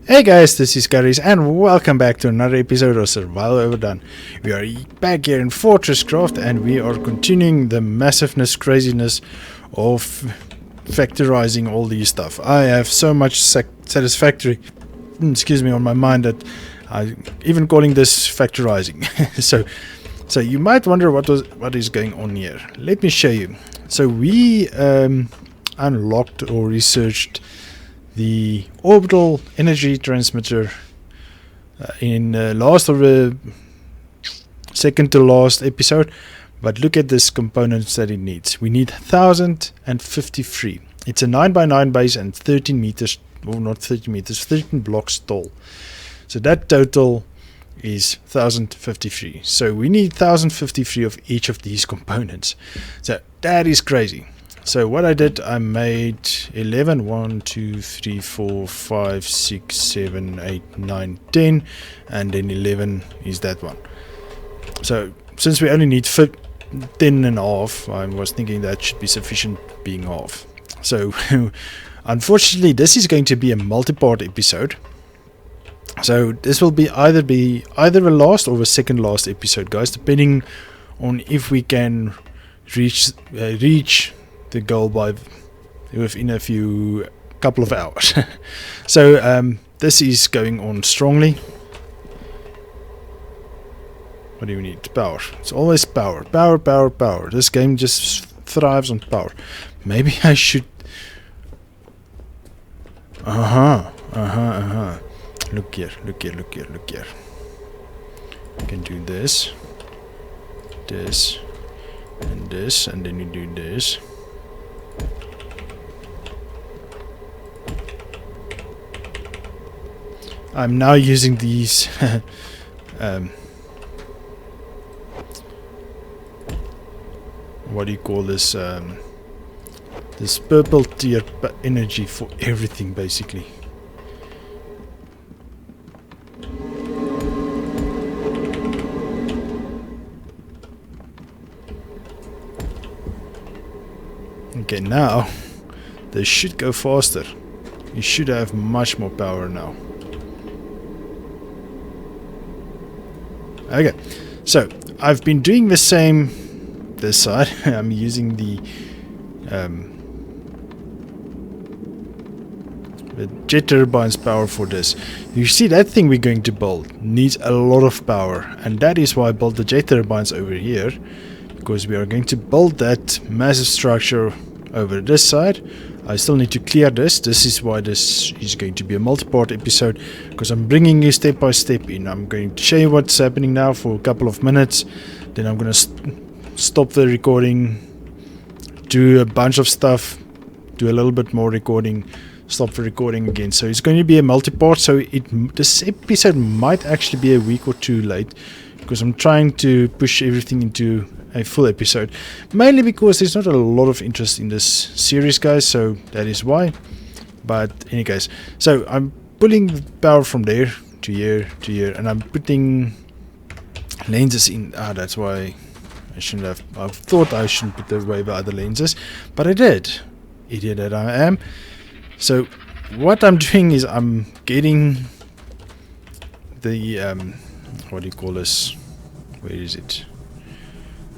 Hey guys, this is Garies and welcome back to another episode of Survival Overdone. We are back here in Fortress Craft and we are continuing the massiveness, craziness of factorizing all these stuff. I have so much satisfactory, on my mind that I even calling this factorizing. so you might wonder what is going on here. Let me show you. So we unlocked or researched the orbital energy transmitter in last or second to last episode, but look at this components that it needs. We need 1053. It's a 9x9 base and 13 meters, or not 13 meters, 13 blocks tall. So that total is 1053. So we need 1053 of each of these components. So that is crazy. So what I did, I made 11, 1, 2, 3, 4, 5, 6, 7, 8, 9, 10, and then 11 is that one. So since we only need 10 and a half, I was thinking that should be sufficient being half. So unfortunately this is going to be a multi-part episode. So this will be either a last or a second last episode, guys, depending on if we can reach the goal by within a couple of hours. So this is going on strongly. What do you need? Power. It's always power. Power. This game just thrives on power. Maybe I should look here. I can do this, and this, and then you do this. I'm now using these what do you call this? This purple tier energy for everything, basically. Okay, now they should go faster. You should have much more power now. Okay, so I've been doing the same this side. I'm using the jet turbine's power for this. You see, that thing we're going to build needs a lot of power, and that is why I built the jet turbines over here, because we are going to build that massive structure over this side. I still need to clear this. This is why this is going to be a multi-part episode, because I'm bringing you step by step in. I'm going to show you what's happening now for a couple of minutes, then I'm going to stop the recording, do a bunch of stuff, do a little bit more recording, stop the recording again. So it's going to be a multi-part. So this episode might actually be a week or two late, because I'm trying to push everything into a full episode, mainly because there's not a lot of interest in this series, guys, so that is why. But any case, so I'm pulling the power from there to here, and I'm putting lenses in. That's why I shouldn't have. I thought I shouldn't put away the other lenses, but I did. Idiot that I am. So what I'm doing is I'm getting the what do you call this? Where is it?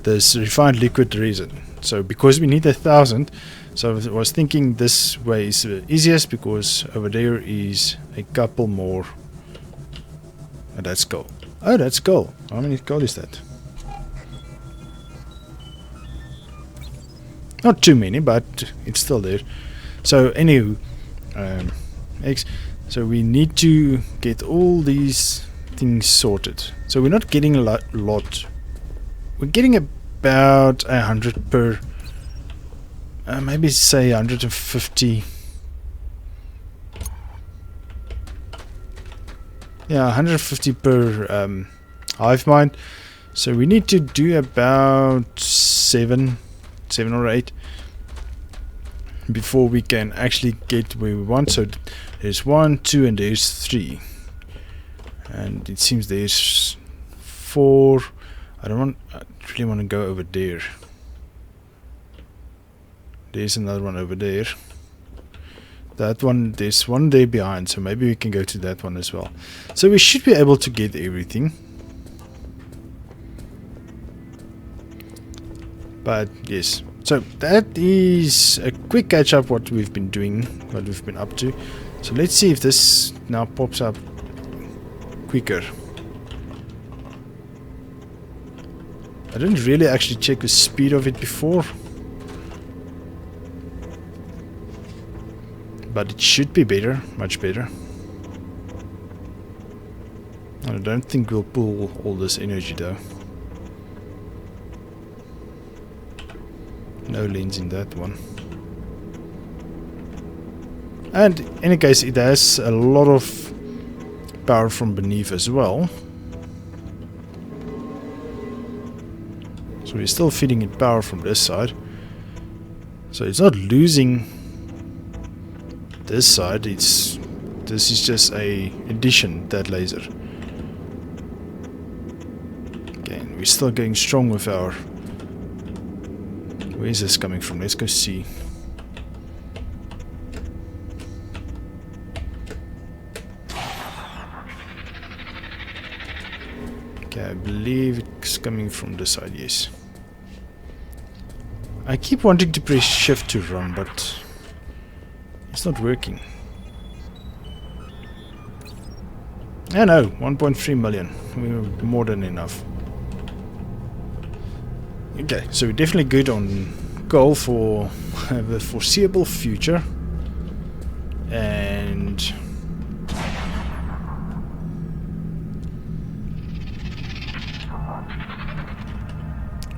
This refined liquid resin. So because we need 1,000, so I was thinking this way is the easiest, because over there is a couple more. And that's gold. Oh, that's gold. How many gold is that? Not too many, but it's still there. So anywho, so we need to get all these things sorted. So we're not getting a lot. We're getting about 100 per, maybe say 150. Yeah, 150 per hive mind. So we need to do about 7 or 8 before we can actually get where we want. So there's 1, 2, and there's 3, and it seems there's 4. I really want to go over there. There's another one over there. That one, there's one there behind, so maybe we can go to that one as well. So we should be able to get everything. But yes, so that is a quick catch up what we've been doing, what we've been up to. So let's see if this now pops up quicker. I didn't really actually check the speed of it before, but it should be better, much better. I don't think we'll pull all this energy though. No lens in that one. And in any case, it has a lot of power from beneath as well. So we're still feeding it power from this side. So it's not losing this side, this is just a addition, that laser. Okay, we're still going strong with our... Where is this coming from? Let's go see. Okay, I believe it's coming from this side, yes. I keep wanting to press shift to run, but it's not working. I know, 1.3 million. We're more than enough. Okay, so we're definitely good on coal for the foreseeable future. And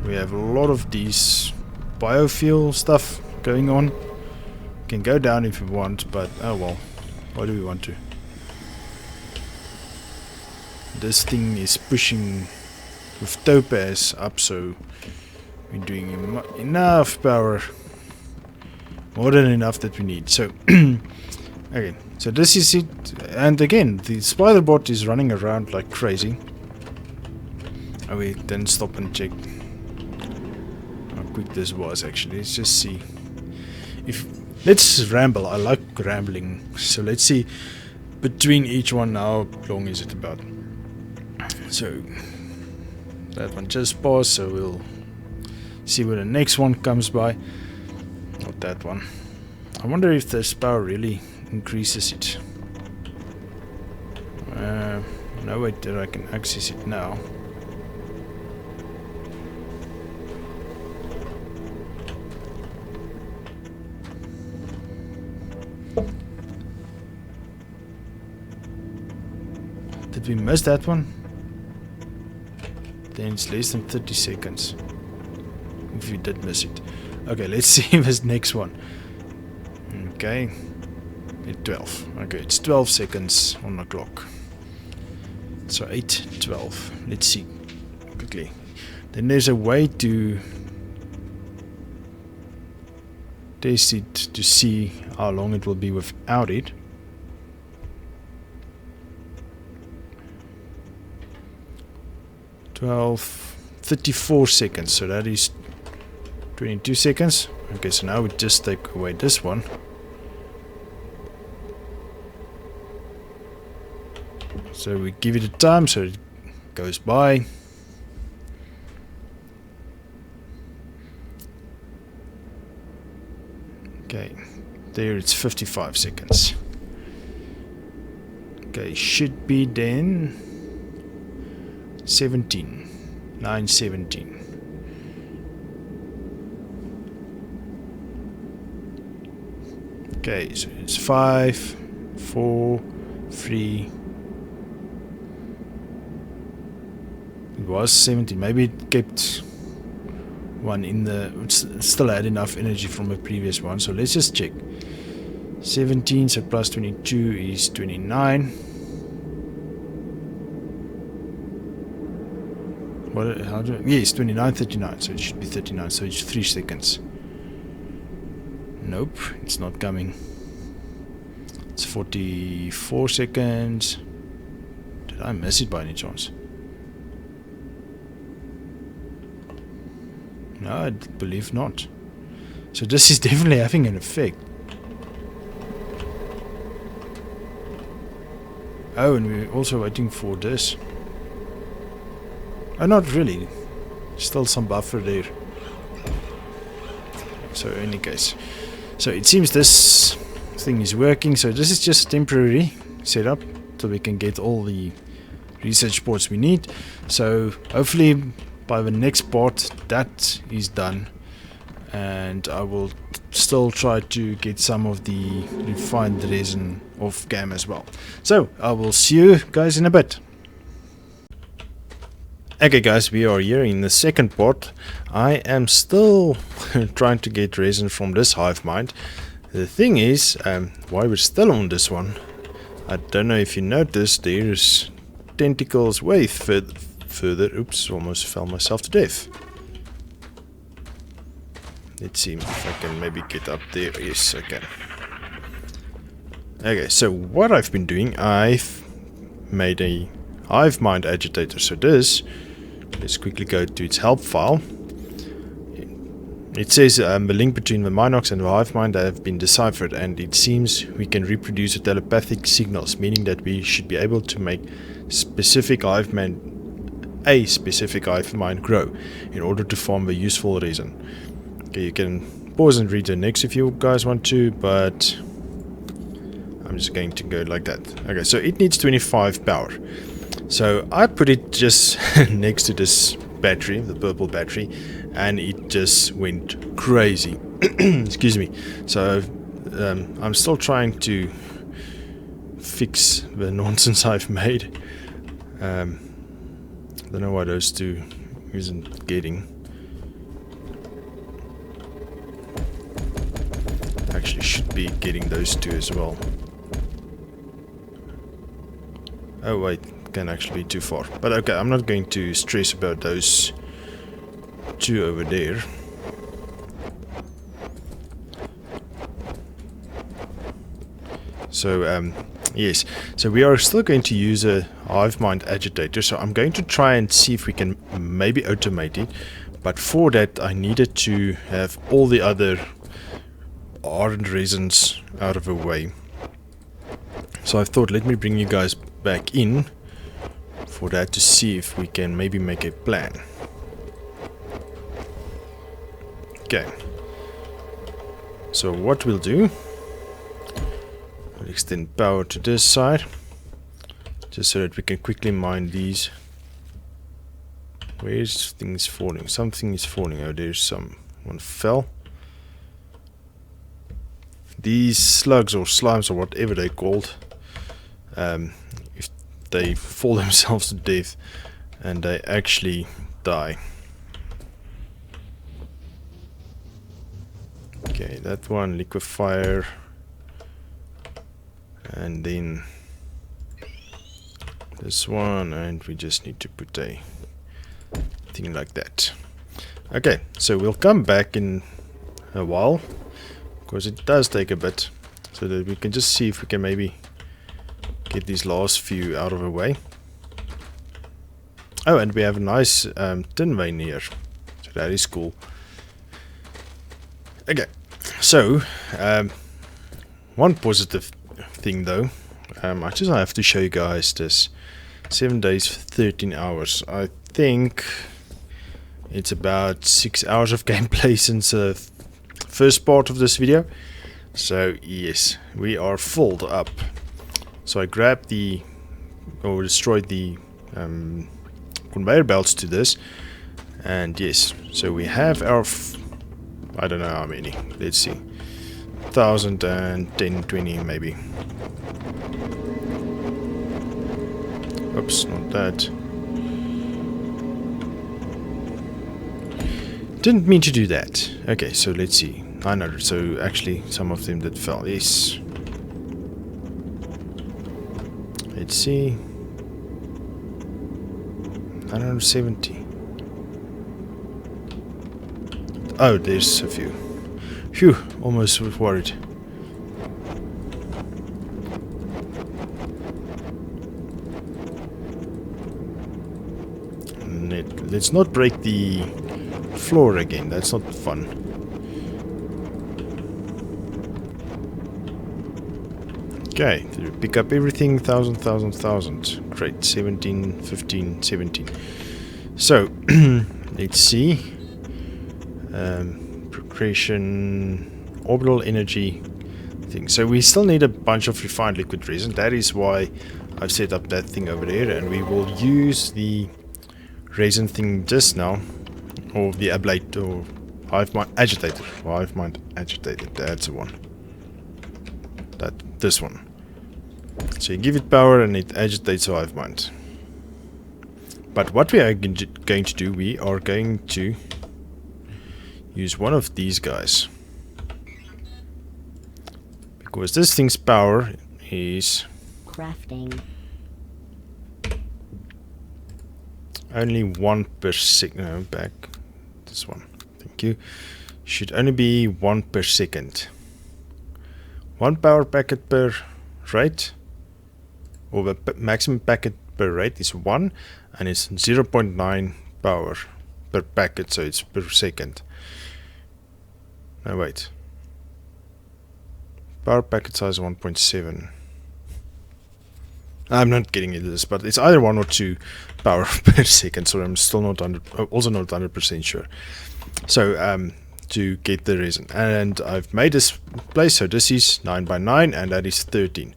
we have a lot of these biofuel stuff going on. We can go down if we want, but oh well, why do we want to? This thing is pushing with topaz up, so we're doing enough power, more than enough that we need. So okay, so this is it. And again, the spider bot is running around like crazy. Oh wait, then stop and check how quick this was actually. Let's just see. Let's ramble. I like rambling. So let's see between each one how long is it about. So that one just paused, so we'll see when the next one comes by. Not that one. I wonder if this power really increases it. No way that I can access it now. Did we miss that one? Then it's less than 30 seconds. If you did miss it. Okay, let's see this next one. Okay. It's 12. Okay, it's 12 seconds on the clock. So 8:12. Let's see quickly. Then there's a way to test it to see how long it will be without it. Twelve 34 seconds, so that is 22 seconds. Okay, so now we just take away this one. So we give it a time so it goes by. Okay, there it's 55 seconds. Okay, should be then 9:17. Okay, so it's 5, 4, 3. It was 17. Maybe it kept one in the. It still had enough energy from a previous one. So let's just check. 17, so plus 22 is 29. What? How do? Yes, 29, 39. So it should be 39. So it's 3 seconds. Nope, it's not coming. It's 44 seconds. Did I miss it by any chance? No, I believe not. So this is definitely having an effect. Oh, and we're also waiting for this. Oh, not really. Still some buffer there. So in any case. So it seems this thing is working. So this is just a temporary setup. So we can get all the research ports we need. So hopefully by the next part that is done. And I will still try to get some of the refined resin off cam as well. So I will see you guys in a bit. Okay guys, we are here in the second part. I am still trying to get resin from this hive mind. The thing is, why we're still on this one, I don't know if you noticed, there's tentacles way further. Oops, almost fell myself to death. Let's see if I can maybe get up there. Yes, I can. Okay, so what I've been doing, I've made a hive mind agitator. So this, let's quickly go to its help file. It says the link between the Minox and the hive mind have been deciphered, and it seems we can reproduce the telepathic signals, meaning that we should be able to make a specific hive mind grow in order to form a useful resin. Okay, you can pause and read the next if you guys want to, but I'm just going to go like that. Okay, so it needs 25 power. So I put it just next to this battery, the purple battery, and it just went crazy. Excuse me. So I'm still trying to fix the nonsense I've made. Don't know why those two isn't getting. Actually should be getting those two as well. Oh wait, can actually be too far. But okay, I'm not going to stress about those two over there. So yes, so we are still going to use a hive mind agitator. So I'm going to try and see if we can maybe automate it, but for that I needed to have all the other ardent resins out of the way. So I thought, let me bring you guys back in for that to see if we can maybe make a plan. Okay, so what we'll do, we'll extend power to this side just so that we can quickly mine these. Where's things falling? Something is falling. Oh, there's some. One fell. These slugs or slimes or whatever they're called, if they fall themselves to death and they actually die. Okay, that one, liquefier, and then this one, and we just need to put a thing like that. Okay, so we'll come back in a while. Of course, it does take a bit, so that we can just see if we can maybe get these last few out of the way. Oh, and we have a nice tin vein here, so that is cool. Okay, so one positive thing though, I just have to show you guys this 7 days 13 hours. I think it's about 6 hours of gameplay since first part of this video. So yes, we are filled up. So I grabbed the or destroyed the conveyor belts to this, and yes, so we have our I don't know how many, let's see, 1,010, 20 maybe. Oops, not that. Didn't mean to do that. Okay, so let's see. 900. So actually, some of them that fell. Yes. Let's see. 970. Oh, there's a few. Phew, almost worried. Let's not break the floor again, that's not fun. Okay, to pick up everything, 1,000. Great, 17, 15, 17. So, let's see. Progression, orbital energy thing. So we still need a bunch of refined liquid resin. That is why I've set up that thing over there, and we will use the resin thing just now, or the ablate, or hive mind agitator. Hive mind agitator. That's the one. This one. So you give it power and it agitates the hive mind. But what we are going to do, we are going to use one of these guys, because this thing's power is crafting. Only 1 per second. No, back. This one. Thank you. Should only be 1 per second. 1 power packet per rate, or the maximum packet per rate is 1, and it's 0.9 power per packet, so it's per second. No, wait. Power packet size 1.7. I'm not getting into this, but it's either 1 or 2 power per second, so I'm still not also not 100% sure. So, to get the resin, and I've made this place, so this is 9 by 9, and that is 13.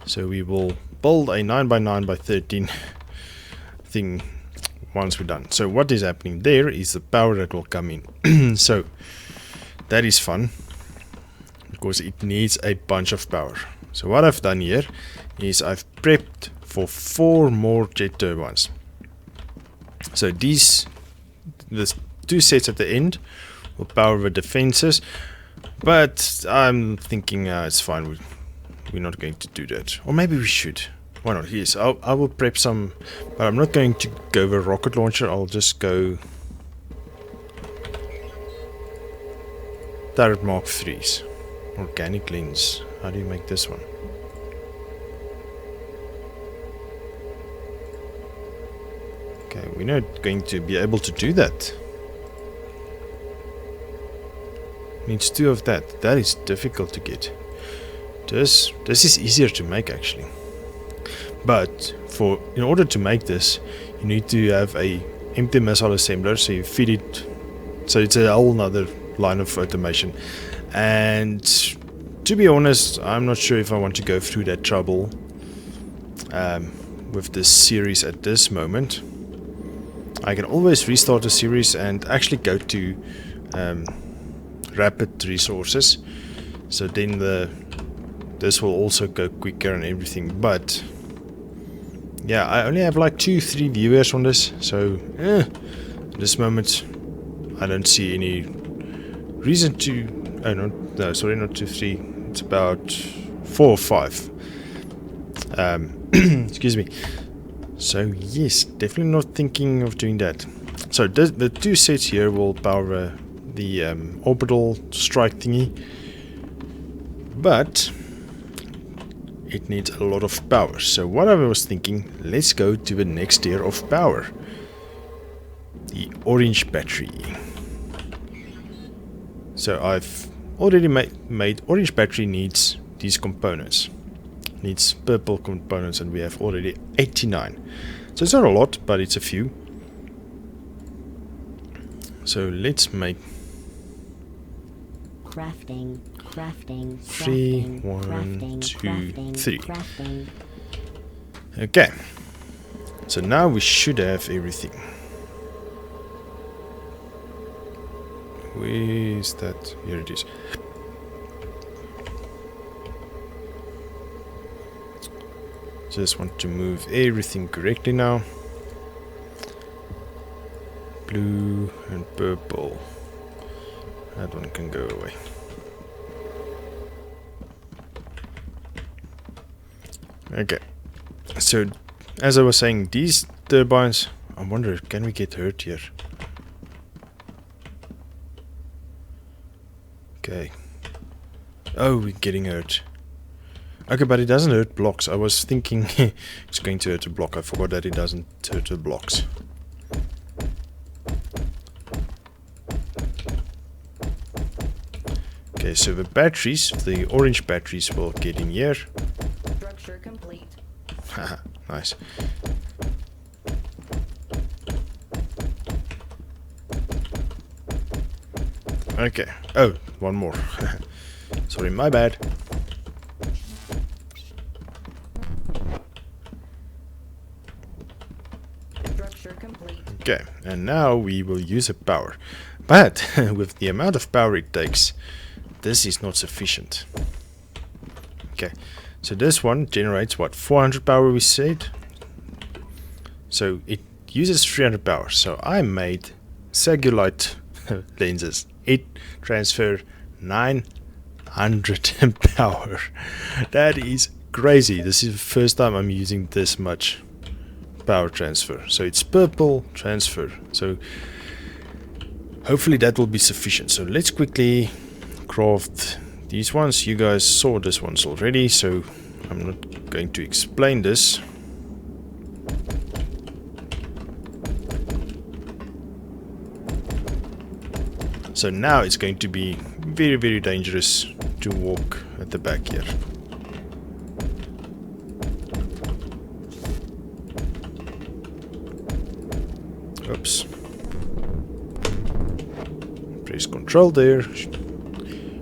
So we will build a 9 by 9 by 13 thing once we're done. So what is happening there is the power that will come in. So that is fun, because it needs a bunch of power. So what I've done here is I've prepped for 4 more jet turbines. So the 2 sets at the end will power the defenses, but I'm thinking it's fine. We're not going to do that, or maybe we should. Why not? Yes, I will prep some, but I'm not going to go with a rocket launcher. I'll just go turret Mark 3s. Organic lens. How do you make this one? Okay, we're not going to be able to do that. Needs 2 of that. That is difficult to get. This is easier to make, actually. But in order to make this, you need to have a empty missile assembler. So you feed it. So it's a whole nother line of automation. And to be honest, I'm not sure if I want to go through that trouble with this series at this moment. I can always restart the series and actually go to rapid resources, so then this will also go quicker and everything. But yeah, I only have like 2-3 viewers on this, so at this moment I don't see any reason to no, sorry, not 2-3, it's about 4 or 5. Excuse me. So yes, definitely not thinking of doing that. So the 2 sets here will power the orbital strike thingy, but it needs a lot of power. So what I was thinking, let's go to the next tier of power, the orange battery. So I've already made orange battery needs these components, needs purple components, and we have already 89. So it's not a lot, but it's a few. So let's make crafting, 3, 1, 2, 3. Okay, so now we should have everything. Where is that? Here it is. Just want to move everything correctly now. Blue and purple. That one can go away. Okay, so as I was saying, these turbines, I wonder, can we get hurt here? Okay. Oh, we're getting hurt. Okay, but it doesn't hurt blocks. I was thinking it's going to hurt a block. I forgot that it doesn't hurt the blocks. Okay, so the batteries, the orange batteries will get in here. Haha, nice. Okay. Oh, one more. Sorry, my bad. Structure complete. Okay, and now we will use a power. But with the amount of power it takes, this is not sufficient. Okay, so this one generates what, 400 power we said? So it uses 300 power. So I made cellulite lenses. It transfer 900 power. That is crazy. This is the first time I'm using this much power transfer. So it's purple transfer. So hopefully that will be sufficient. So let's quickly craft these ones. You guys saw this ones already, so I'm not going to explain this. So now it's going to be very, very dangerous to walk at the back here. Oops. Press control there.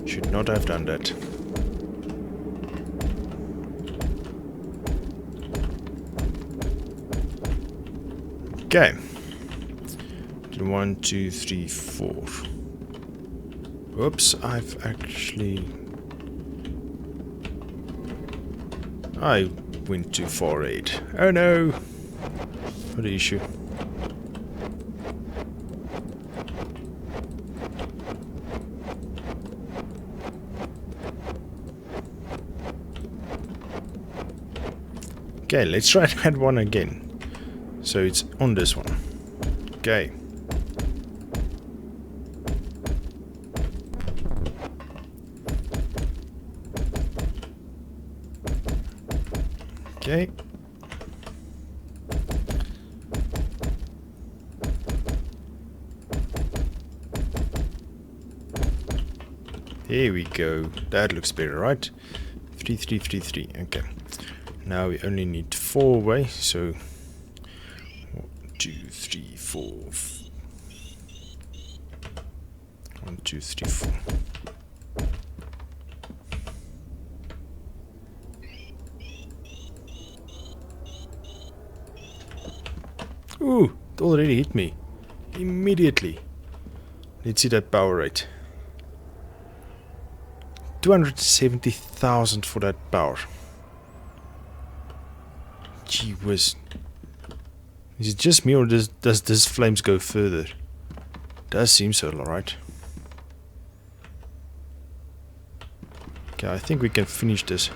Should not have done that. Okay. 1, 2, 3, 4. Oops, I've actually... I went too far ahead. Oh no! What an issue. Okay, let's try that one again. So it's on this one. Okay. Okay. Here we go. That looks better, right? 3, 3, 3, 3. Okay. Now we only need 4 away, so 1, 2, 3, 4. 1, 2, 3, 4. Ooh, it already hit me. Immediately. Let's see that power rate. 270,000 for that power. Gee whiz. Is it just me or does this flames go further? Does seem so, alright. Okay, I think we can finish this.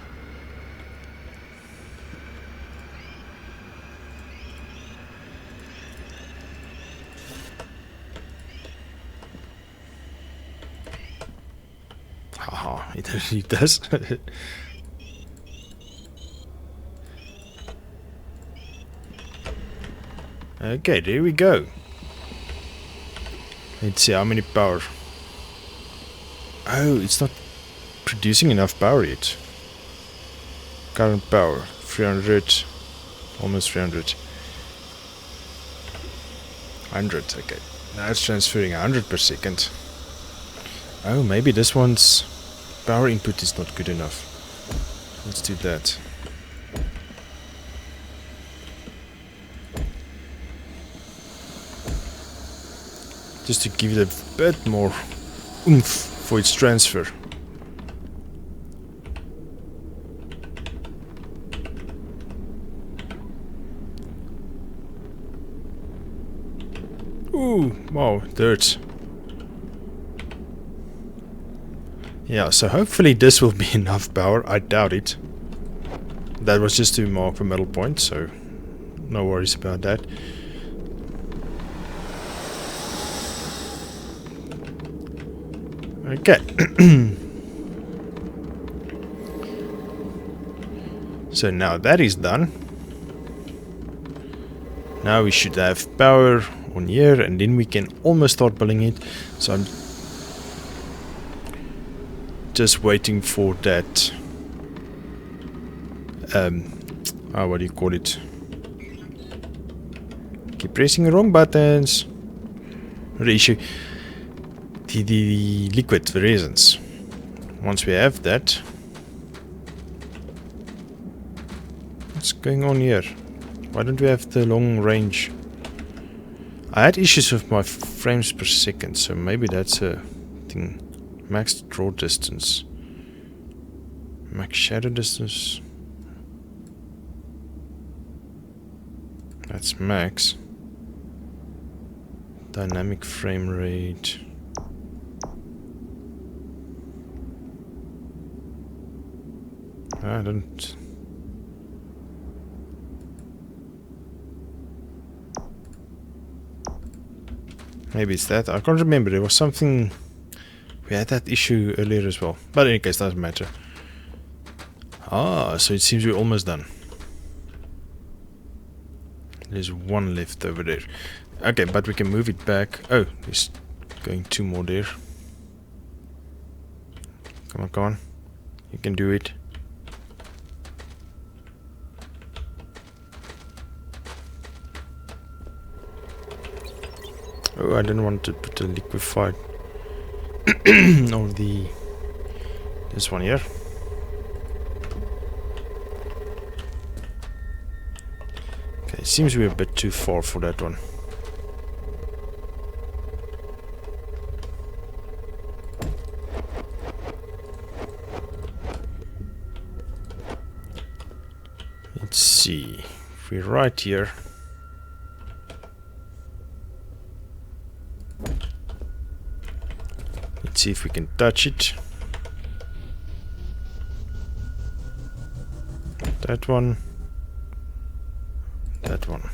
Haha, it really does. Okay, there we go. Let's see how many power. Oh, it's not producing enough power yet. Current power 300, almost 300. 100, okay. Now it's transferring 100 per second. Oh, maybe this one's power input is not good enough. Let's do that. Just to give it a bit more oomph for its transfer. Ooh, wow, dirt. Yeah, so hopefully this will be enough power. I doubt it. That was just to mark the metal point, so no worries about that. Okay. So now that is done. Now we should have power on here and then we can almost start building it. So I'm just waiting for that what do you call it? Keep pressing the wrong buttons. The issue, the liquid, the resins. Once we have that, what's going on here? Why don't we have the long range? I had issues with my frames per second, so maybe that's a thing. Max draw distance, max shadow distance. That's max. Dynamic frame rate. I don't. Maybe it's that. I can't remember. There was something. We had that issue earlier as well. But in any case, doesn't matter. Ah, so it seems we're almost done. There's one left over there. Okay, but we can move it back. Oh, there's going two more there. Come on, come on. You can do it. Oh, I didn't want to put the liquefied or this one here. Okay, it seems we're a bit too far for that one. Let's see. If we're right here. Let's see if we can touch it. That one. That one.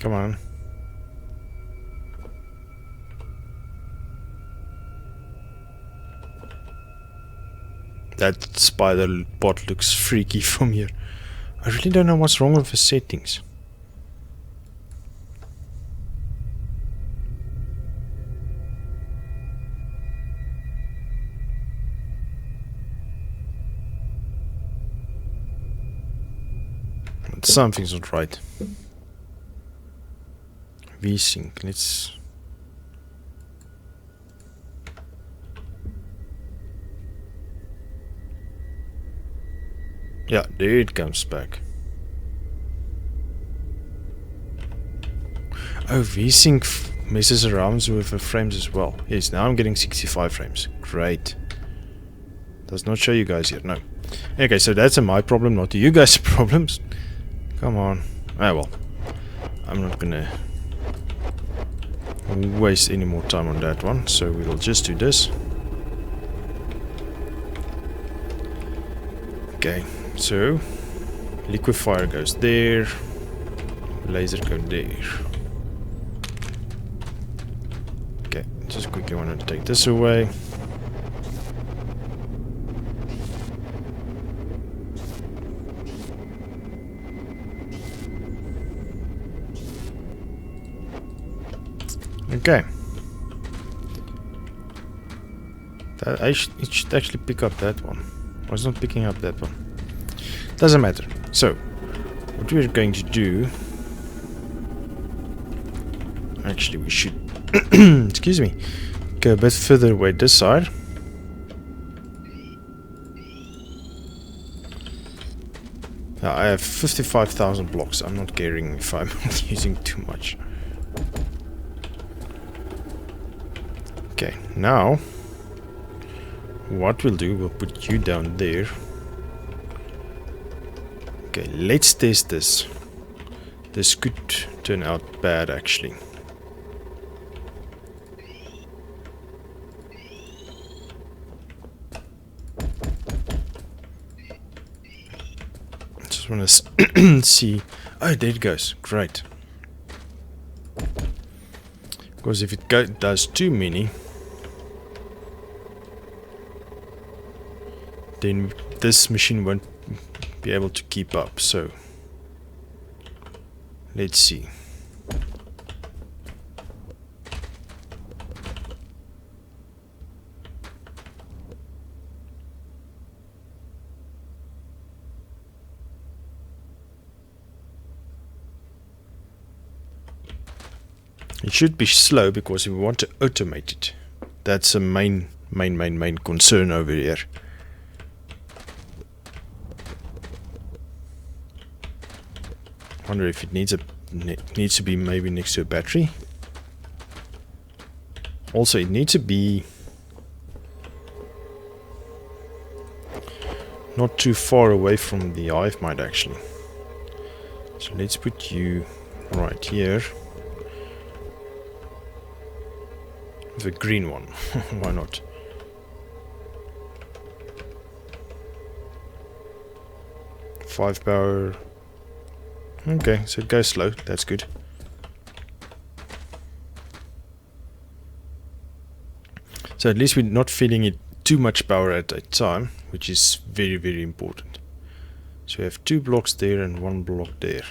Come on. That spider bot looks freaky from here. I really don't know what's wrong with the settings. Something's not right. VSync, let's... Yeah, there it comes back. Oh, VSync messes around with the frames as well. Yes, now I'm getting 65 frames. Great. Does not show you guys yet, no. Okay, so that's my problem, not you guys' problems. Come on. Ah, well. I'm not gonna waste any more time on that one, so we'll just do this. Okay, so liquefier goes there, laser go there. Okay, just quickly want to take this away. Okay. It should actually pick up that one. I was not picking up that one. Doesn't matter. So, what we're going to do... Actually, we should... excuse me. Go a bit further away this side. Now, I have 55,000 blocks. I'm not caring if I'm using too much. Okay, now what we'll do, we'll put you down there. Okay, let's test this. This could turn out bad, actually. Just want to see. Oh, there it goes. Great. Because if it does too many, then this machine won't be able to keep up. So let's see. It should be slow because we want to automate it. That's a main concern over here. Wonder if it needs to be maybe next to a battery. Also, it needs to be not too far away from the hive mind actually. So let's put you right here. The green one. Why not? Five power. Okay, so it goes slow. That's good. So at least we're not feeding it too much power at a time, which is very, very important. So we have 2 blocks there and 1 block there.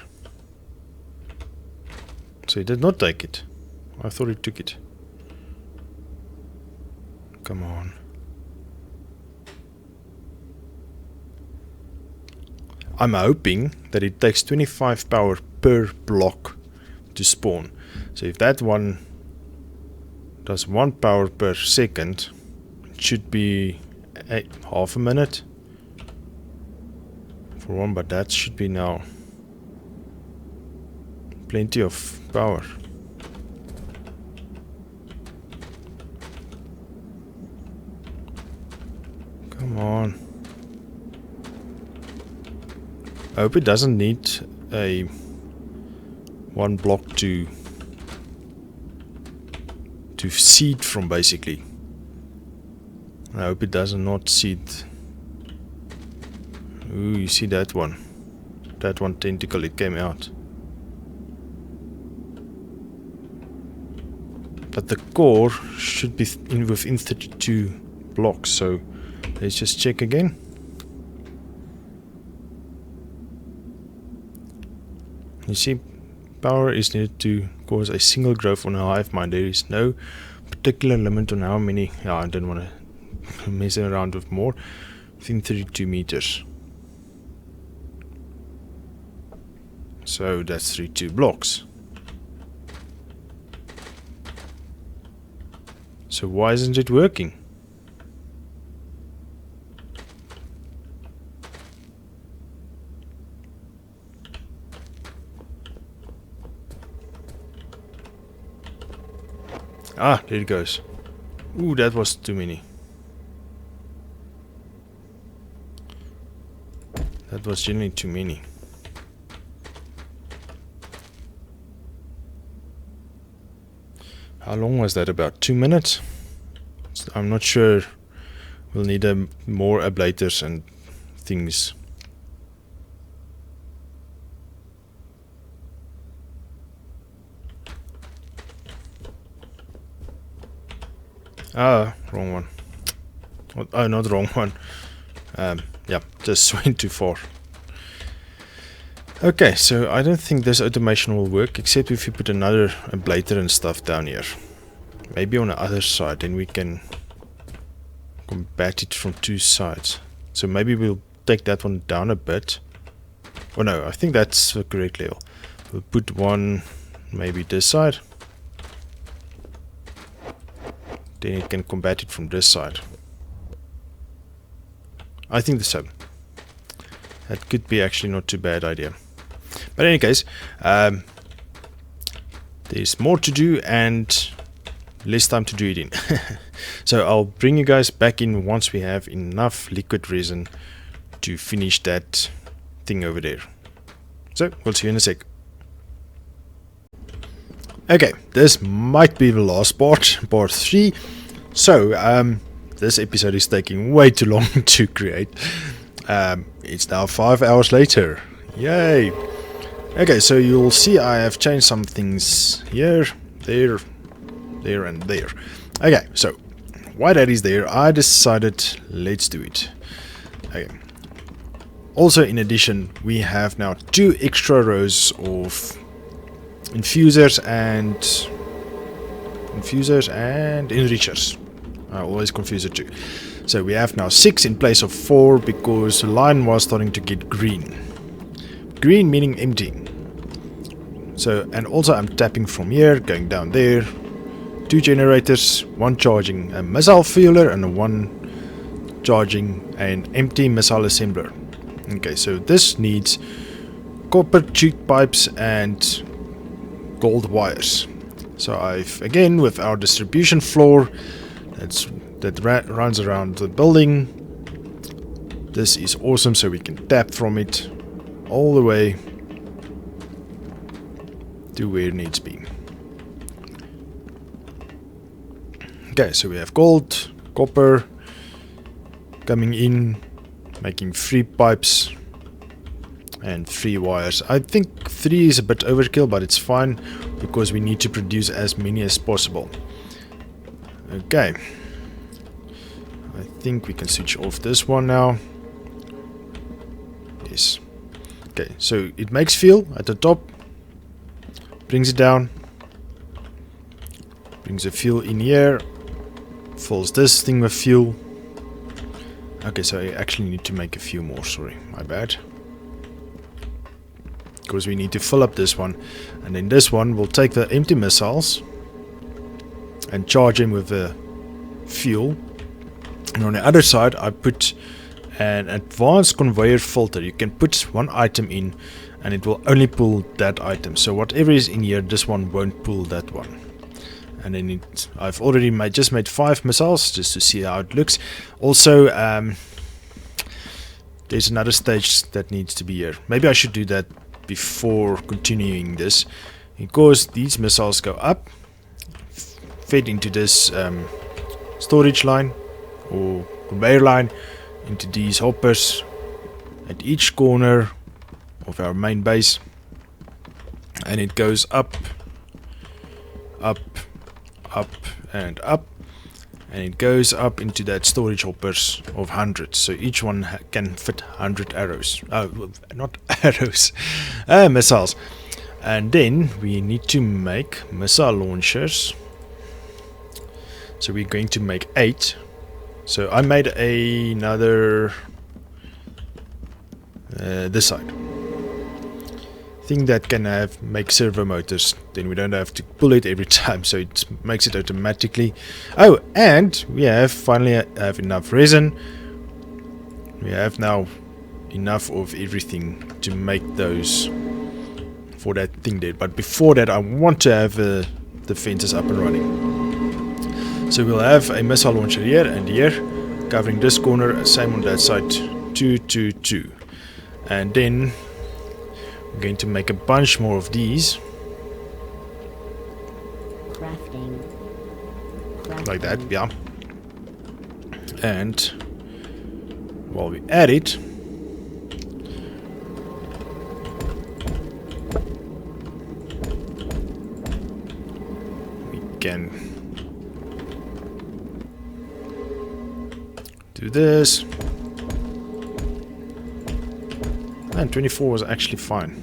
So it did not take it. I thought it took it. Come on. I'm hoping that it takes 25 power per block to spawn. So if that one does 1 power per second, it should be half a minute for one, but that should be now plenty of power. Come on. I hope it doesn't need a 1 block to seed from basically. I hope it does not seed. Ooh, you see that one? That one tentacle, it came out. But the core should be within 32 blocks, so let's just check again. You see, power is needed to cause a single growth on a hive mind. There is no particular limit on how many. I don't want to mess around with more. Within 32 meters. So that's 32 blocks. So why isn't it working? Ah, there it goes. Ooh, that was too many. That was genuinely too many. How long was that? About 2 minutes? So I'm not sure. We'll need more ablaters and things. Ah, wrong one. Oh, not wrong one. Yeah, just went too far. Okay, so I don't think this automation will work, except if you put another ablator and stuff down here. Maybe on the other side, then we can combat it from 2 sides. So maybe we'll take that one down a bit. Oh no, I think that's the correct level. We'll put one maybe this side. Then it can combat it from this side. I think so. That could be actually not too bad idea. But in any case, there's more to do and less time to do it in. So I'll bring you guys back in once we have enough liquid resin to finish that thing over there. So we'll see you in a sec. Okay, this might be the last part 3. So this episode is taking way too long to create. It's now 5 hours later. Yay! Okay, so you'll see I have changed some things here, there, and there. Okay, so while that is there, I decided let's do it. Okay. Also, in addition, we have now 2 extra rows of infusers and enrichers. I always confuse the 2. So we have now 6 in place of 4 because the line was starting to get green. Green meaning empty. So, and also I'm tapping from here, going down there. 2 generators, 1 charging a missile fueler and 1 charging an empty missile assembler. Okay, so this needs copper tube pipes and gold wires. So I've, again, with our distribution floor that runs around the building. This is awesome, so we can tap from it all the way to where it needs to be. Okay, so we have gold, copper coming in, making 3 pipes and 3 wires. I think 3 is a bit overkill, but it's fine because we need to produce as many as possible. Okay, I think we can switch off this one now. Yes. Okay, so it makes fuel at the top, brings it down, brings the fuel in here, fills this thing with fuel. Okay, so I actually need to make a few more, sorry, my bad. Because we need to fill up this one, and then this one will take the empty missiles and charge them with the fuel. And on the other side I put an advanced conveyor filter. You can put 1 item in and it will only pull that item. So whatever is in here, this one won't pull that one. And then I've already just made 5 missiles just to see how it looks. Also, there's another stage that needs to be here. Maybe I should do that before continuing this, because these missiles go up, fed into this storage line or conveyor line, into these hoppers at each corner of our main base, and it goes up, up, up and up, and it goes up into that storage hoppers of hundreds. So each one can fit 100 arrows. Not arrows, missiles. And then we need to make missile launchers. So we're going to make 8. So I made another this side thing that can make servo motors. Then we don't have to pull it every time, so it makes it automatically. Oh, and we finally have enough resin. We have now enough of everything to make those for that thing there. But before that, I want to have the fences up and running. So we'll have a missile launcher here and here, covering this corner, same on that side, 2, 2, 2. And then we're going to make a bunch more of these. Crafting. Like that, yeah. And while we add it, we can do this. And 24 was actually fine,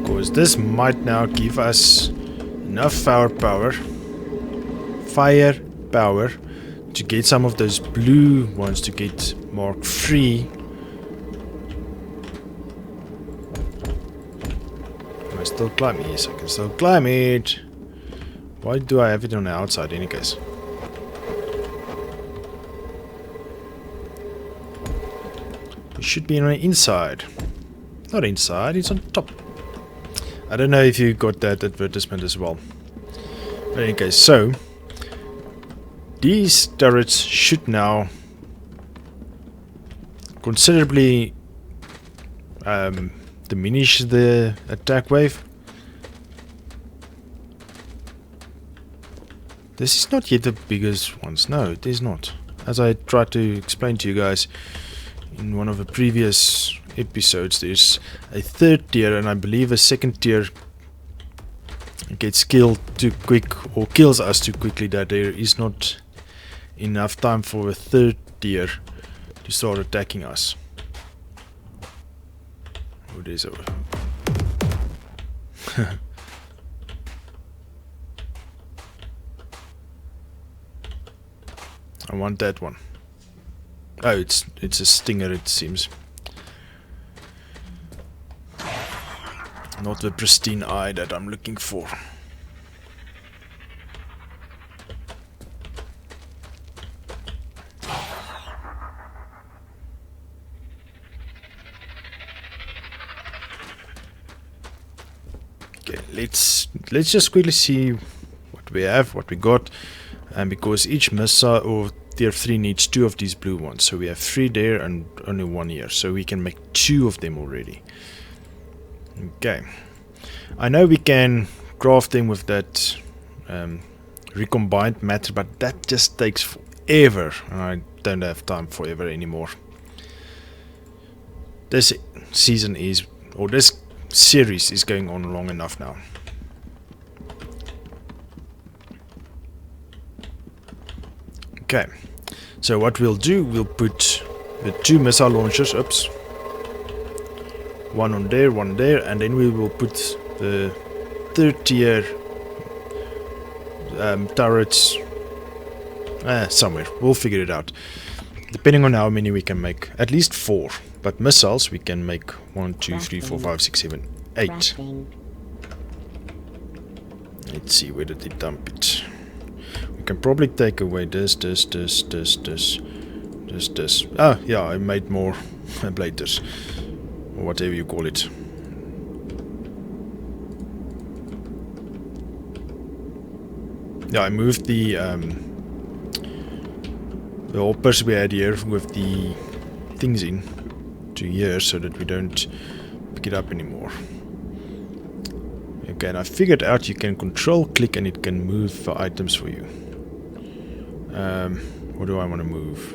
because this might now give us enough firepower to get some of those blue ones to get Mark 3. Can I still climb? Yes, I can still climb it. Why do I have it on the outside in any case? It should be on the inside. Not inside, it's on top. I don't know if you got that advertisement as well. But in any case, so these turrets should now considerably diminish the attack wave. This is not yet the biggest ones. No, it is not. As I tried to explain to you guys in one of the previous episodes, there's a 3rd tier and I believe a 2nd tier gets killed too quick or kills us too quickly, that there is not enough time for a 3rd tier to start attacking us. Oh, there's a I want that one. Oh, it's a stinger, it seems. Not the pristine eye that I'm looking for. Okay, let's just quickly see what we have, what we got, and because each missile or tier 3 needs 2 of these blue ones, so we have 3 there and only 1 here, so we can make 2 of them already. Okay, I know we can craft them with that recombined matter, but that just takes forever, and I don't have time forever anymore. This season is, or this series is going on long enough now. Okay, so what we'll do, we'll put the 2 missile launchers, oops, one on there, one there, and then we will put the 3rd tier turrets somewhere. We'll figure it out, depending on how many we can make. At least 4, but missiles we can make 1, 2, 3, 4, 5, 6, 7, 8. Let's see, where did they dump it? We can probably take away this. Ah, yeah, I made more bladers, or whatever you call it. Yeah, I moved the hoppers we had here with the things in to here so that we don't pick it up anymore. Okay, and I figured out you can control click and it can move the items for you. What do I want to move?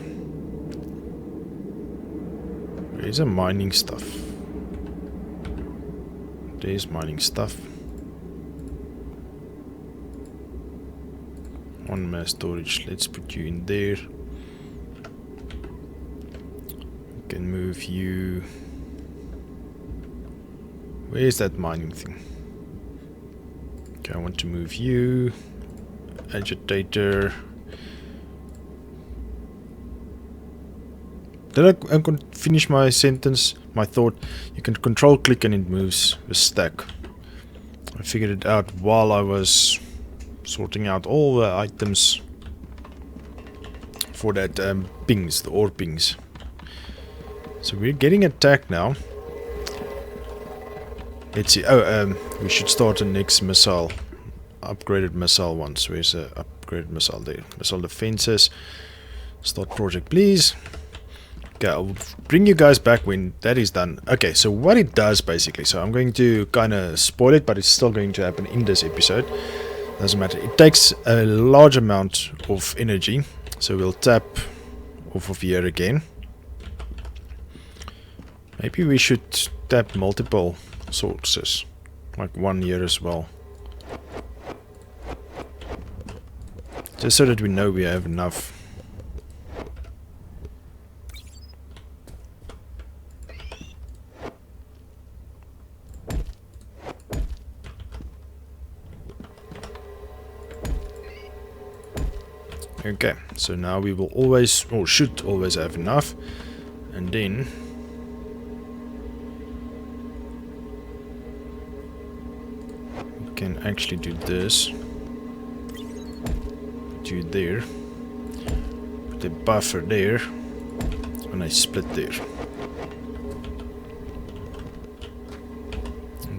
There's a mining stuff. There's mining stuff. One mass storage. Let's put you in there. We can move you. Where's that mining thing? Okay, I want to move you. Agitator. Did I finish my sentence? My thought. You can control click and it moves the stack. I figured it out while I was sorting out all the items for that pings, the ore pings. So we're getting attacked now. Let's see. Oh, we should start the next missile. Upgraded missile once. Where's the upgraded missile there? Missile defenses. Start project, please. Okay, I'll bring you guys back when that is done. Okay, so what it does basically, so I'm going to kind of spoil it, but it's still going to happen in this episode. Doesn't matter. It takes a large amount of energy, so we'll tap off of here again. Maybe we should tap multiple sources, like one here as well. Just so that we know we have enough. Okay, so now we will always, or should always have enough, and then we can actually do this. Put you there, put a buffer there, and a split there.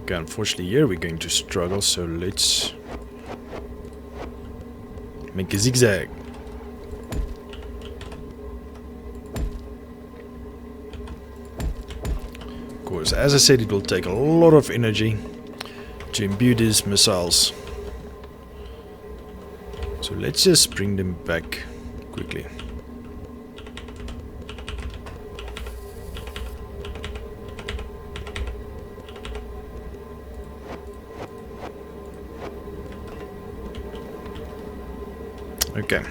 Okay, unfortunately here we're going to struggle, so let's make a zigzag. Because as I said, it will take a lot of energy to imbue these missiles. So let's just bring them back quickly. Okay,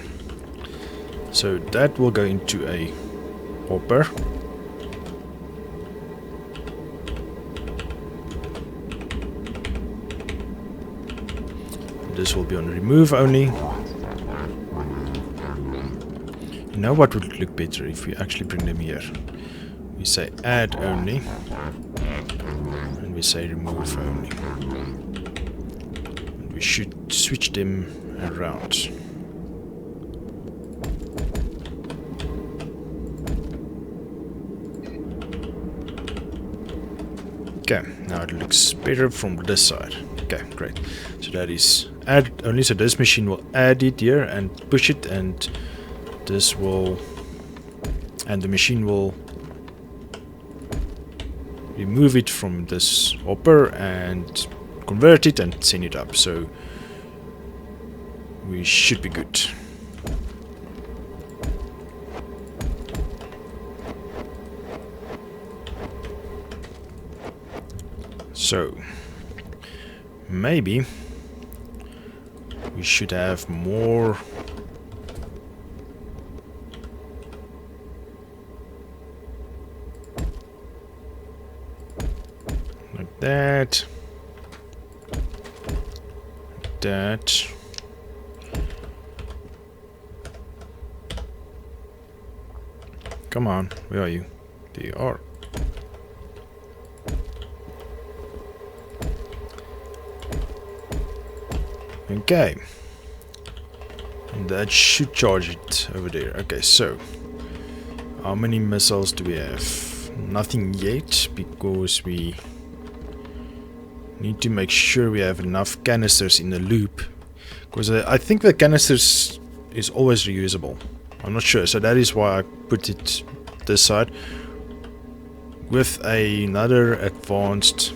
so that will go into a hopper. This will be on remove only. You know what would look better if we actually bring them here? We say add only. And we say remove only. We should switch them around. Okay, now it looks better from this side. Okay, great. So that is add only, so this machine will add it here and push it, and this will, and the machine will remove it from this hopper and convert it and send it up. So we should be good. So maybe we should have more like that, like that. Come on, where are you? There you are. Okay, and that should charge it over there. Okay, so how many missiles do we have? Nothing yet, because we need to make sure we have enough canisters in the loop, because I think the canisters is always reusable. I'm not sure, so that is why I put it this side with another advanced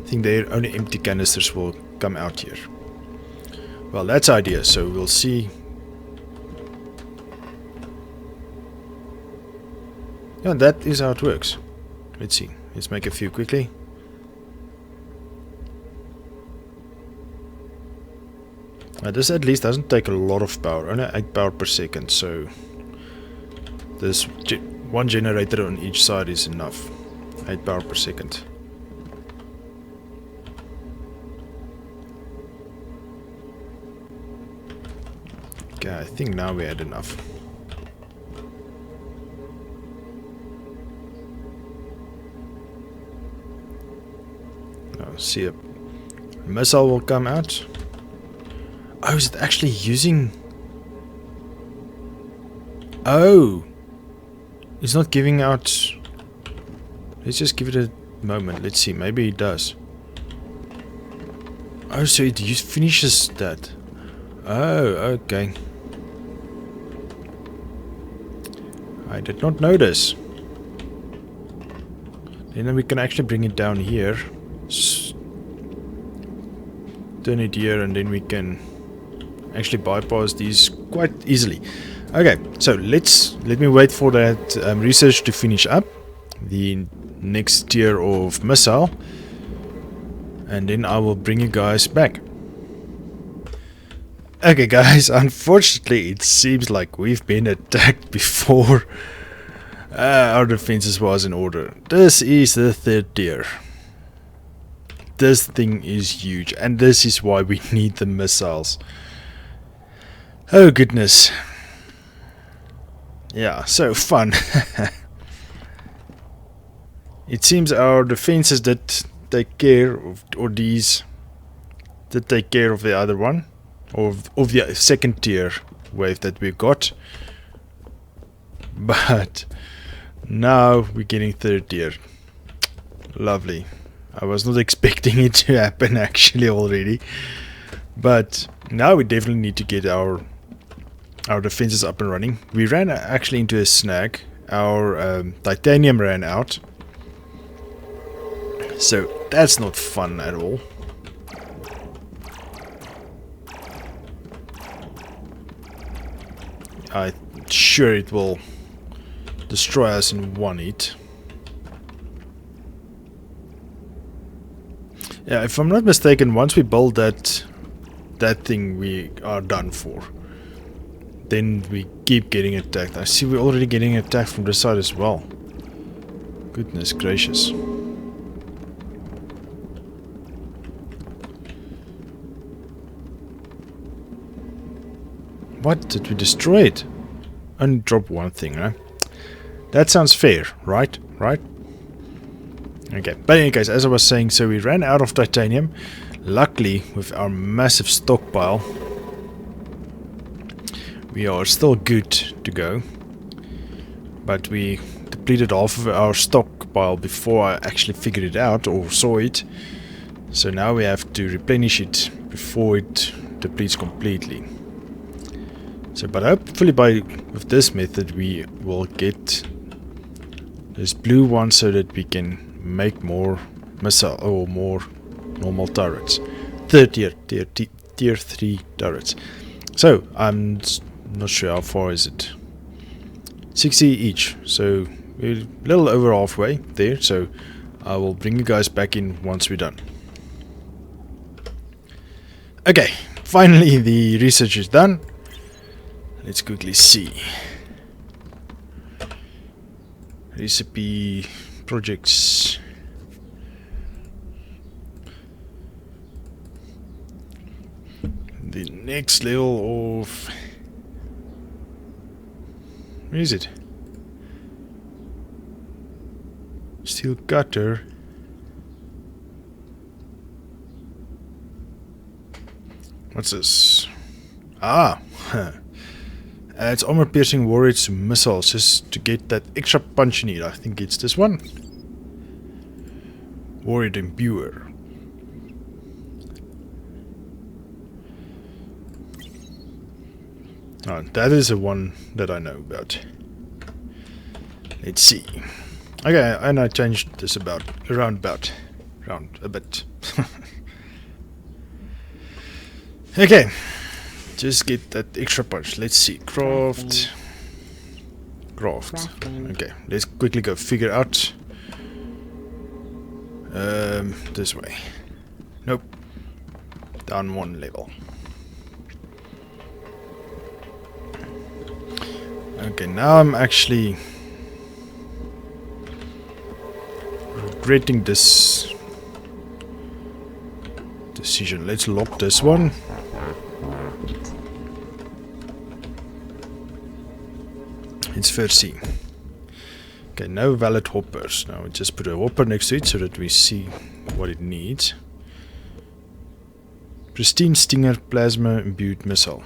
thing there. Only empty canisters will come out here. Well, that's the idea, so we'll see. Yeah, that is how it works. Let's see. Let's make a few quickly. This at least doesn't take a lot of power, only 8 power per second, so this one generator on each side is enough. 8 power per second. Okay, I think now we had enough. Now, see, a missile will come out. Oh, is it actually using... Oh! It's not giving out... Let's just give it a moment. Let's see, maybe it does. Oh, so it finishes that. Oh, okay. I did not notice. Then we can actually bring it down here. Turn it here, and then we can actually bypass these quite easily. Okay, so let me wait for that research to finish up. The next tier of missile. And then I will bring you guys back. Okay guys, unfortunately it seems like we've been attacked before our defenses was in order. This is the 3rd tier. This thing is huge, and this is why we need the missiles. Oh goodness. Yeah, so fun. It seems our defenses did take care of, or these did take care of the other one. Of the 2nd tier wave that we got, but now we're getting 3rd tier. Lovely. I was not expecting it to happen actually already, but now we definitely need to get our defenses up and running. We ran actually into a snag. Our titanium ran out, so that's not fun at all. I'm sure it will destroy us in one hit. Yeah, if I'm not mistaken, once we build that thing, we are done for. Then we keep getting attacked. I see we're already getting attacked from this side as well. Goodness gracious. What? Did we destroy it? Only drop one thing, right? That sounds fair, right? Right? Okay, but in any case, as I was saying, so we ran out of titanium. Luckily, with our massive stockpile, we are still good to go. But we depleted half of our stockpile before I actually figured it out or saw it. So now we have to replenish it before it depletes completely. So, but hopefully with this method we will get this blue one so that we can make more missile or more normal turrets. Tier 3 turrets. So I'm not sure how far is it. 60 each. So we're a little over halfway there. So I will bring you guys back in once we're done. Okay, finally the research is done. Let's quickly see. Recipe projects. The next level of... Where is it? Steel cutter. What's this? Ah! Adds armor piercing warheads to missiles just to get that extra punch you need. I think it's this one. Warhead imbuer. Oh, that is the one that I know about. Let's see. Okay, and I changed this around a bit. Okay, just get that extra punch. Let's see, craft. Okay, let's quickly go figure out. This way. Nope. Down one level. Okay, now I'm actually regretting this decision. Let's lock this one. Let's first see. Okay, no valid hoppers. Now we just put a hopper next to it so that we see what it needs. Pristine Stinger plasma imbued missile.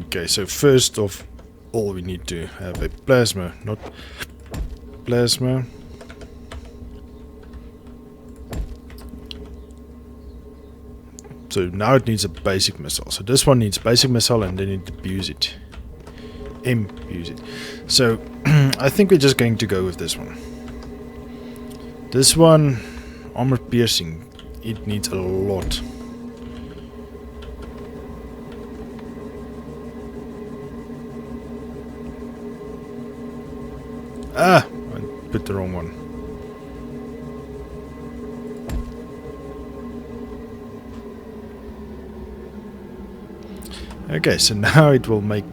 Okay, so first of all we need to have a plasma, not plasma. So now it needs a basic missile. So this one needs basic missile and then it abuse it. Use it. So I think we're just going to go with this one. This one, armor piercing, it needs a lot. Ah, I put the wrong one. Okay, so now it will make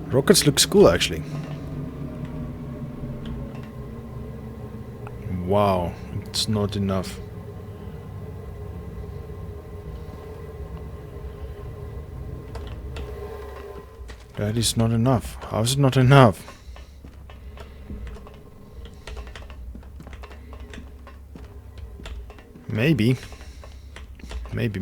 rockets look cool actually. Wow, it's not enough. That is not enough. How is it not enough? Maybe. Maybe.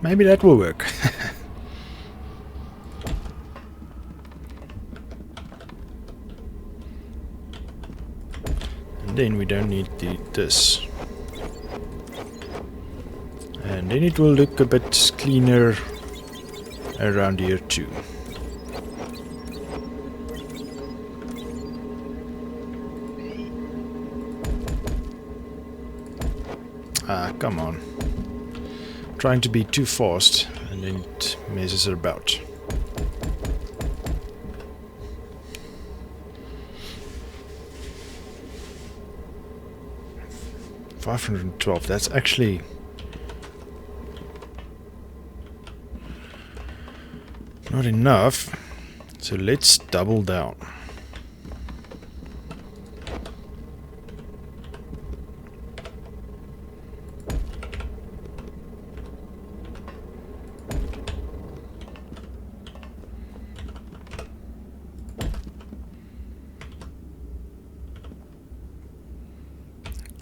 Maybe that will work. And then we don't need this. And then it will look a bit cleaner around here too. Ah, come on. Trying to be too fast and then it messes about. $512, that's actually not enough. So let's double down.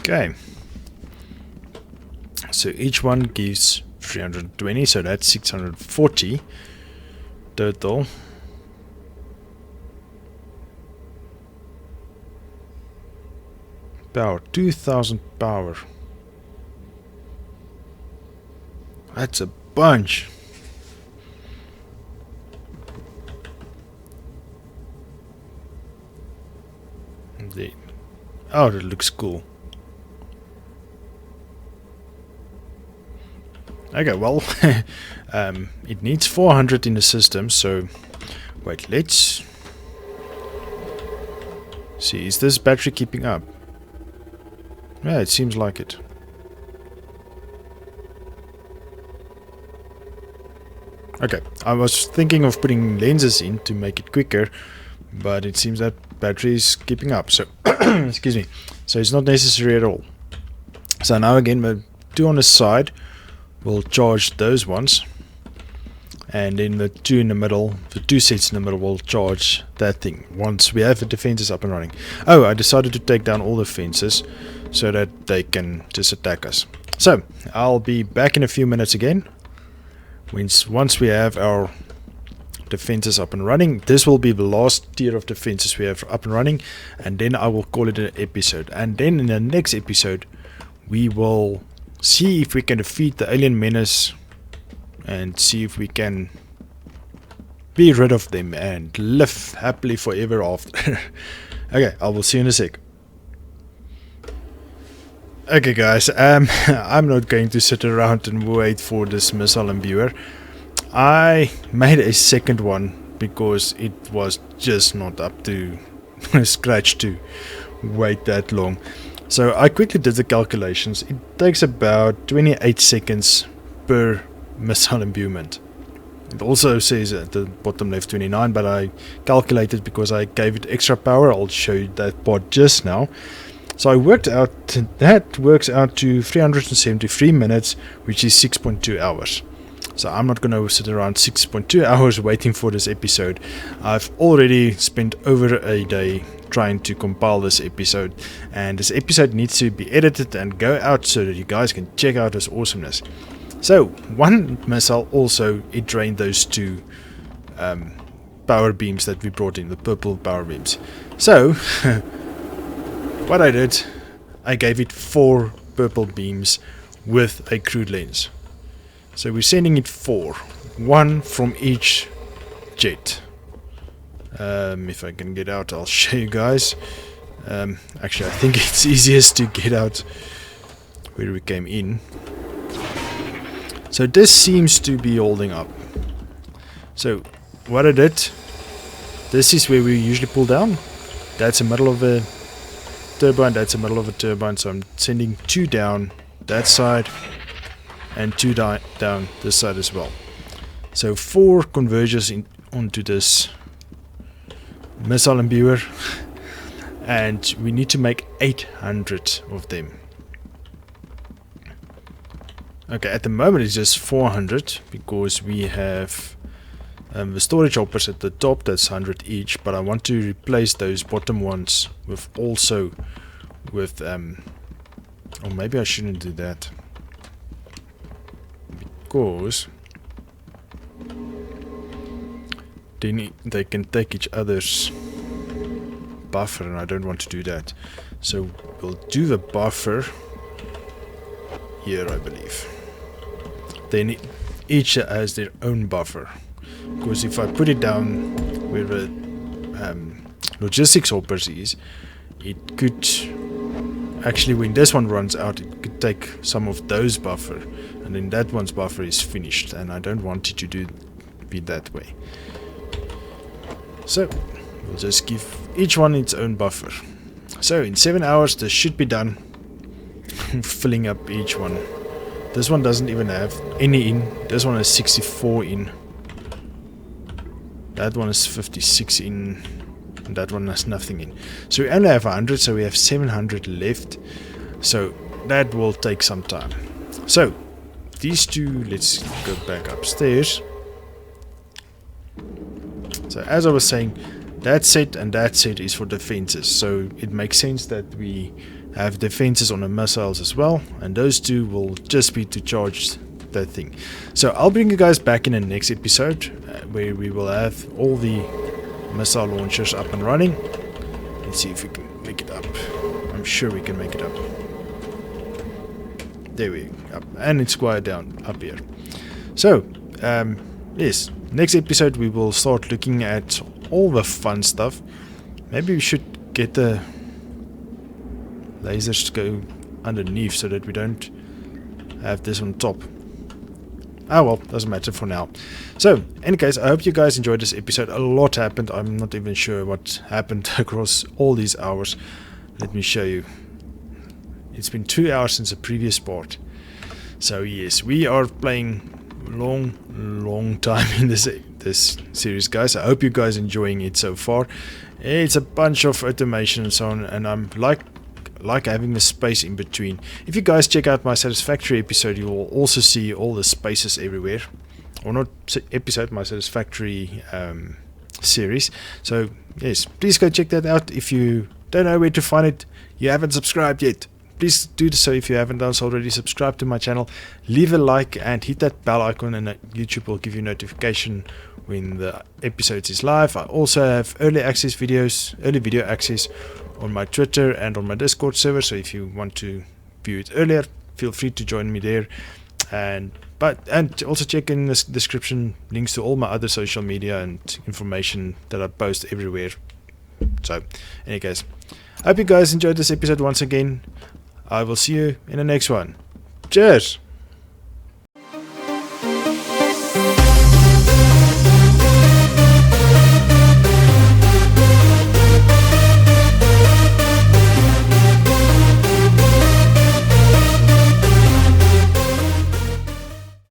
Okay, so each one gives 320, so that's 640 total. Power, 2000 power. That's a bunch. Indeed. Oh, that looks cool. Okay, well, it needs 400 in the system, so wait, let's see, is this battery keeping up? Yeah, it seems like it. Okay, I was thinking of putting lenses in to make it quicker, but it seems that battery is keeping up, so excuse me, so it's not necessary at all. So now again, the two on the side will charge those ones, and then the two in the middle, the two sets in the middle will charge that thing once we have the defenses up and running. Oh, I decided to take down all the fences so that they can just attack us. So I'll be back in a few minutes again once we have our defenses up and running. This will be the last tier of defenses we have up and running, and then I will call it an episode. And then in the next episode we will see if we can defeat the alien menace and see if we can be rid of them and live happily forever after. Okay, I will see you in a sec. Okay guys, I'm not going to sit around and wait for this missile imbuer. I made a second one because it was just not up to scratch to wait that long. So I quickly did the calculations. It takes about 28 seconds per missile imbuement. It also says at the bottom left 29, but I calculated because I gave it extra power. I'll show you that part just now. So I worked out, that works out to 373 minutes, which is 6.2 hours. So I'm not going to sit around 6.2 hours waiting for this episode. I've already spent over a day trying to compile this episode, and this episode needs to be edited and go out so that you guys can check out this awesomeness. So one missile also, it drained those two power beams that we brought in, the purple power beams. So what I did, I gave it 4 purple beams with a crude lens. So we're sending it 4, 1 from each jet. If I can get out, I'll show you guys. Actually, I think it's easiest to get out where we came in. So this seems to be holding up. So what I did, this is where we usually pull down. That's the middle of a turbine, that's the middle of a turbine. So I'm sending 2 down that side and 2 down this side as well. So 4 convergers onto this missile imbuer, and we need to make 800 of them. Okay, at the moment it's just 400 because we have the storage hoppers at the top, that's 100 each, but I want to replace those bottom ones with also with or maybe I shouldn't do that, because then they can take each other's buffer, and I don't want to do that. So we'll do the buffer here, I believe. Then each has their own buffer, because if I put it down where the logistics hoppers is, it could actually when this one runs out, it could take some of those buffer, and then that one's buffer is finished, and I don't want it to be that way. So we'll just give each one its own buffer. So in 7 hours this should be done. Filling up each one. This one doesn't even have any in. This one has 64 in. That one is 56 in. And that one has nothing in. So we only have 100, so we have 700 left. So that will take some time. So these two, let's go back upstairs. So as I was saying, that set and that set is for defenses. So it makes sense that we have defenses on the missiles as well. And those two will just be to charge that thing. So I'll bring you guys back in the next episode where we will have all the missile launchers up and running. Let's see if we can make it up. I'm sure we can make it up. There we go. Up. And it's quiet down up here. So yes, next episode we will start looking at all the fun stuff. Maybe we should get the lasers to go underneath so that we don't have this on top. Ah well, doesn't matter for now. So, in any case, I hope you guys enjoyed this episode. A lot happened. I'm not even sure what happened across all these hours. Let me show you. It's been 2 hours since the previous part. So yes, we are playing long time in this series, guys. I hope you guys enjoying it so far. It's a bunch of automation and so on, and I'm like having the space in between. If you guys check out my Satisfactory episode, you will also see all the spaces everywhere. Or not episode, my Satisfactory series. So yes, please go check that out. If you don't know where to find it, you haven't subscribed yet, please do so. If you haven't done so already, subscribe to my channel, leave a like and hit that bell icon, and YouTube will give you notification when the episode is live. I also have early video access on my Twitter and on my Discord server, so if you want to view it earlier, feel free to join me there. And also check in the description links to all my other social media and information that I post everywhere. So, in any case, I hope you guys enjoyed this episode once again. I will see you in the next one. Cheers!